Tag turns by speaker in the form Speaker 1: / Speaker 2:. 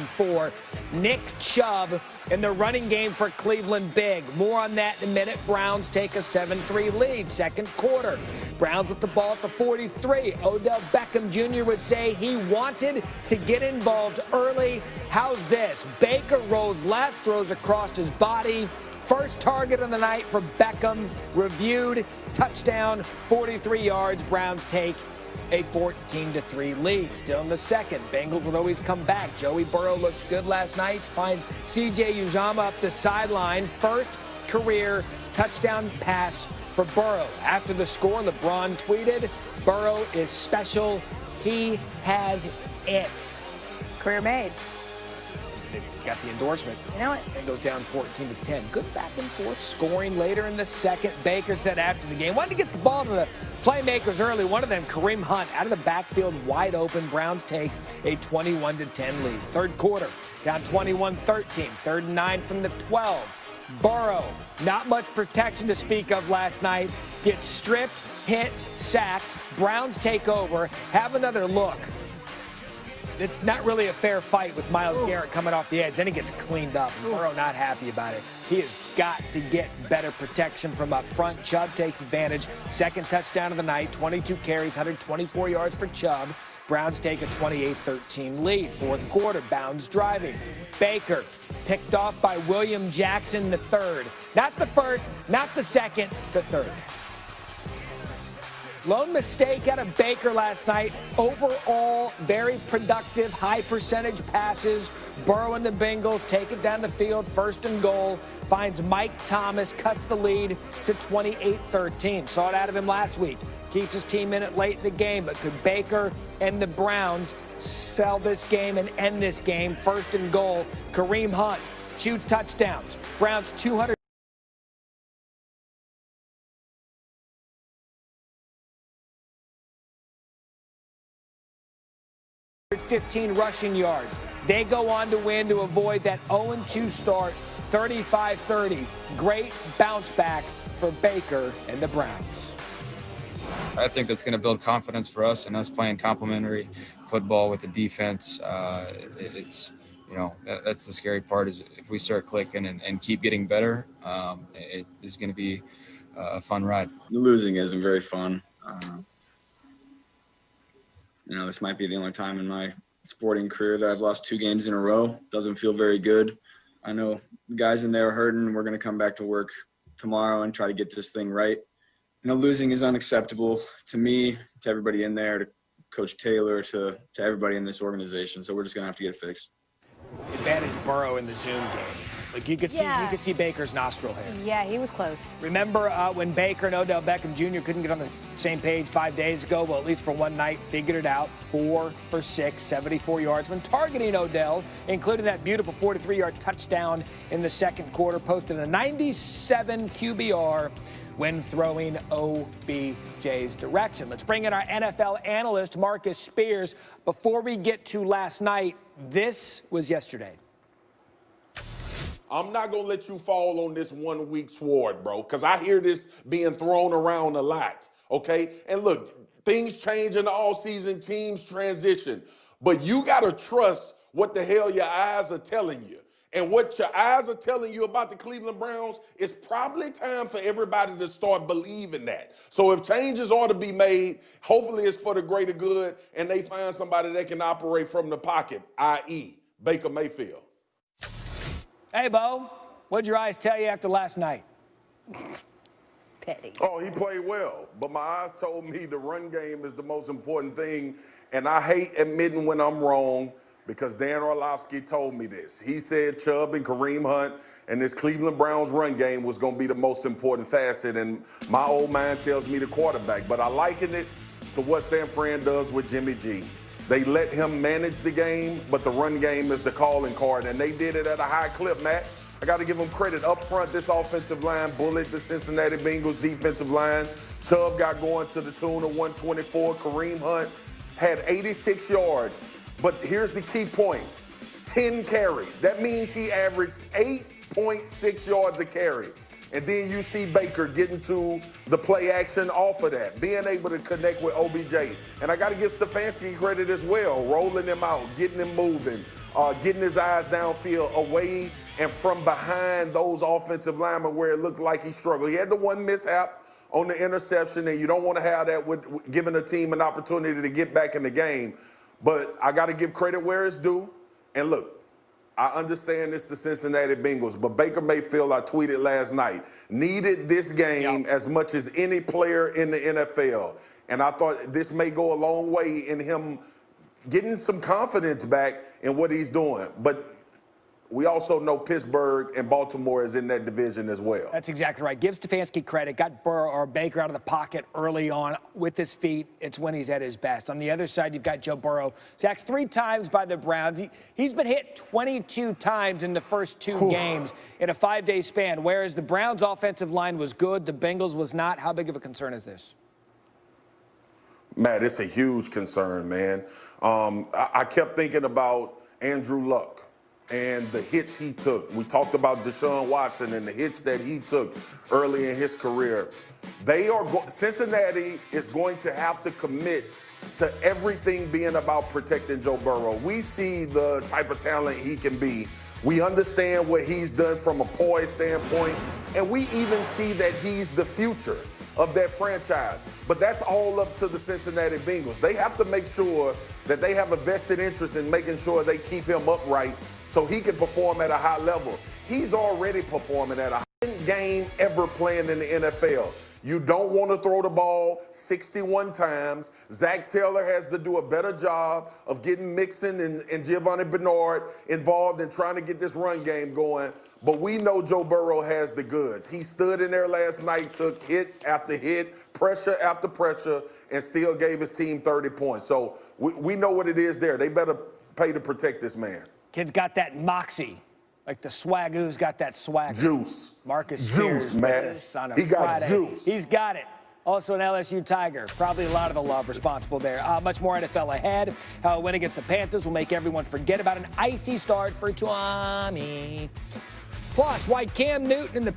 Speaker 1: 4. Nick Chubb in the running game for Cleveland big. More on that in a minute. Browns take a 7-3 lead. Second quarter. Browns with the ball at the 43. Odell Beckham Jr. would say he wanted to get involved early. How's this? Baker rolls left, throws across his body. First target of the night for Beckham. Reviewed. Touchdown. 43 yards. Browns take a 14-3 lead. Still in the second. Bengals would always come back. Joey Burrow looked good last night. Finds C.J. Uzomah up the sideline. First career touchdown pass for Burrow. After the score, LeBron tweeted, "Burrow is special. He has it."
Speaker 2: Career made.
Speaker 1: Got the endorsement.
Speaker 2: You know it.
Speaker 1: And goes down 14-10. Good back and forth scoring later in the second. Baker said after the game, wanted to get the ball to the playmakers early. One of them, Kareem Hunt, out of the backfield, wide open. Browns take a 21-10 lead. Third quarter, down 21-13. 3rd and 9 from the 12. Burrow, not much protection to speak of last night. Gets stripped, hit, sacked. Browns take over. Have another look. It's not really a fair fight with Myles Garrett coming off the edge. Then he gets cleaned up. Burrow not happy about it. He has got to get better protection from up front. Chubb takes advantage. Second touchdown of the night. 22 carries, 124 yards for Chubb. Browns take a 28-13 lead. Fourth quarter, Browns driving. Baker picked off by William Jackson III. Not the first, not the second, the third. Lone mistake out of Baker last night. Overall, very productive, high percentage passes. Burrow and the Bengals take it down the field, 1st and goal. Finds Mike Thomas, cuts the lead to 28-13. Saw it out of him last week. Keeps his team in it late in the game, but could Baker and the Browns sell this game and end this game? 1st and goal. Kareem Hunt, 2 touchdowns. Browns 215 rushing yards. They go on to win to avoid that 0-2 start, 35-30. Great bounce back for Baker and the Browns.
Speaker 3: I think that's going to build confidence for us and us playing complementary football with the defense. It's, you know, that's the scary part is if we start clicking and keep getting better, it is going to be a fun ride.
Speaker 4: Losing isn't very fun. You know, this might be the only time in my sporting career that I've lost 2 games in a row. Doesn't feel very good. I know the guys in there are hurting. We're going to come back to work tomorrow and try to get this thing right. You know, losing is unacceptable to me, to everybody in there, to Coach Taylor, to everybody in this organization. So we're just going to have to get it fixed.
Speaker 1: Advantage Burrow in the Zoom game. Like you could see Baker's nostril hair.
Speaker 2: Yeah, he was close.
Speaker 1: Remember when Baker and Odell Beckham Jr. couldn't get on the same page 5 days ago? Well, at least for one night, figured it out. 4 for 6, 74 yards when targeting Odell, including that beautiful 43-yard touchdown in the second quarter. Posted a 97 QBR when throwing OBJ's direction. Let's bring in our NFL analyst, Marcus Spears. Before we get to last night, this was yesterday.
Speaker 5: I'm not going to let you fall on this 1 week sword, bro, because I hear this being thrown around a lot, okay? And look, things change in the offseason, teams transition, but you got to trust what the hell your eyes are telling you. And what your eyes are telling you about the Cleveland Browns, it's probably time for everybody to start believing that. So if changes are to be made, hopefully it's for the greater good, and they find somebody that can operate from the pocket, i.e. Baker Mayfield.
Speaker 1: Hey, Bo, what'd your eyes tell you after last night?
Speaker 2: Petty.
Speaker 5: Oh, he played well, but my eyes told me the run game is the most important thing, and I hate admitting when I'm wrong because Dan Orlovsky told me this. He said Chubb and Kareem Hunt and this Cleveland Browns run game was going to be the most important facet, and my old mind tells me the quarterback, but I liken it to what San Fran does with Jimmy G. They let him manage the game, but the run game is the calling card, and they did it at a high clip, Matt. I got to give them credit. Up front, this offensive line bullied the Cincinnati Bengals defensive line. Chubb got going to the tune of 124. Kareem Hunt had 86 yards. But here's the key point, 10 carries. That means he averaged 8.6 yards a carry. And then you see Baker getting to the play action off of that, being able to connect with OBJ. And I got to give Stefanski credit as well, rolling him out, getting him moving. getting his eyes downfield away and from behind those offensive linemen where it looked like he struggled. He had the one mishap on the interception, and you don't want to have that with giving a team an opportunity to get back in the game. But I got to give credit where it's due. And look, I understand it's the Cincinnati Bengals, but Baker Mayfield, I tweeted last night, needed this game as much as any player in the NFL. And I thought this may go a long way in him getting some confidence back in what he's doing. But we also know Pittsburgh and Baltimore is in that division as well.
Speaker 1: That's exactly right. Give Stefanski credit. Got Burrow or Baker out of the pocket early on with his feet. It's when he's at his best. On the other side, you've got Joe Burrow. Sacked 3 times by the Browns. He's been hit 22 times in the first 2 games in a 5-day span, whereas the Browns' offensive line was good. The Bengals was not. How big of a concern is this?
Speaker 5: Matt, it's a huge concern, man. I kept thinking about Andrew Luck and the hits he took. We talked about Deshaun Watson and the hits that he took early in his career. Cincinnati is going to have to commit to everything being about protecting Joe Burrow. We see the type of talent he can be. We understand what he's done from a poise standpoint, and we even see that he's the future of that franchise. But that's all up to the Cincinnati Bengals. They have to make sure that they have a vested interest in making sure they keep him upright so he can perform at a high level. He's already performing at a high game ever playing in the NFL. You don't want to throw the ball 61 times. Zach Taylor has to do a better job of getting Mixon and Giovanni Bernard involved in trying to get this run game going. But we know Joe Burrow has the goods. He stood in there last night, took hit after hit, pressure after pressure, and still gave his team 30 points. So we know what it is there. They better pay to protect this man.
Speaker 1: Kid's got that moxie. Like the swagoo's got that swag.
Speaker 5: Juice.
Speaker 1: Marcus
Speaker 5: Juice, man. He got juice.
Speaker 1: He's got it. Also an LSU Tiger. Probably a lot of the love responsible there. Much more NFL ahead. How a win against the Panthers will make everyone forget about an icy start for Tommy. Plus, why Cam Newton and the